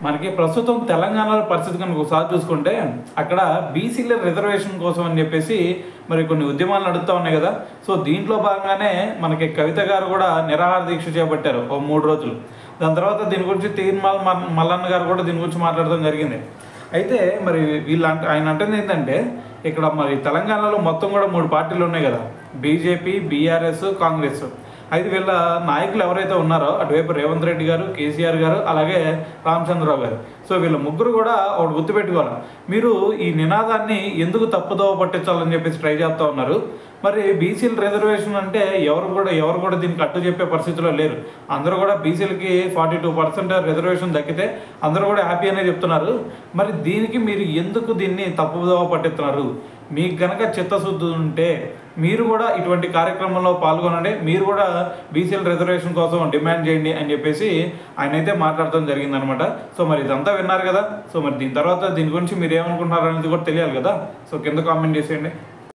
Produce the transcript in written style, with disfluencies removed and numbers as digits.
మనకి ప్రస్తుతం తెలంగాణలో పరిస్థితి కనుక ఒకసారి చూసుకుంటే అక్కడ బీసీల రిజర్వేషన్ కోసం అని చెప్పేసి మరి కొన్ని ఉద్యమాలు నడుస్తూ ఉన్నాయి కదా. సో దీంట్లో భాగంగానే మనకి కవిత గారు కూడా నిరాహార దీక్ష చేపట్టారు ఓ 3 రోజులు. దాని తర్వాత దీని గురించి తీర్మాల మల్లన్న గారు కూడా దీని గురించి మాట్లాడడం జరిగింది. అయితే మరి ఆయన అంటుంది ఏంటంటే ఇక్కడ మరి తెలంగాణలో మొత్తం కూడా 3 పార్టీలు ఉన్నాయి కదా, బీజేపీ, బీఆర్ఎస్, కాంగ్రెస్. అయితే వీళ్ళ నాయకులు ఎవరైతే ఉన్నారో అటువైపు రేవంత్ రెడ్డి గారు, కేసీఆర్ గారు, అలాగే రామచంద్రరావు గారు. సో వీళ్ళ ముగ్గురు కూడా ఒకటి గుర్తుపెట్టుకోవాలి, మీరు ఈ నినాదాన్ని ఎందుకు తప్పుదోవ పట్టించాలని చెప్పేసి ట్రై చేస్తూ ఉన్నారు. మరి బీసీల రిజర్వేషన్ అంటే ఎవరు కూడా దీనికి అట్టు చెప్పే పరిస్థితిలో లేరు. అందరూ కూడా బీసీలకి 42% రిజర్వేషన్ దక్కితే అందరూ కూడా హ్యాపీ అనే చెప్తున్నారు. మరి దీనికి మీరు ఎందుకు దీన్ని తప్పుదోవ పట్టిస్తున్నారు? మీకు గనక చిత్తశుద్ధి ఉంటే మీరు కూడా ఇటువంటి కార్యక్రమంలో పాల్గొనండి, మీరు కూడా బీసీల రిజర్వేషన్ కోసం డిమాండ్ చేయండి అని చెప్పేసి ఆయన అయితే మాట్లాడటం జరిగిందనమాట. సో మరి ఇదంతా విన్నారు కదా. సో మరి దీని తర్వాత దీని గురించి మీరు ఏమనుకుంటున్నారు అనేది కూడా తెలియాలి కదా. సో కింద కామెంట్ చేసేయండి.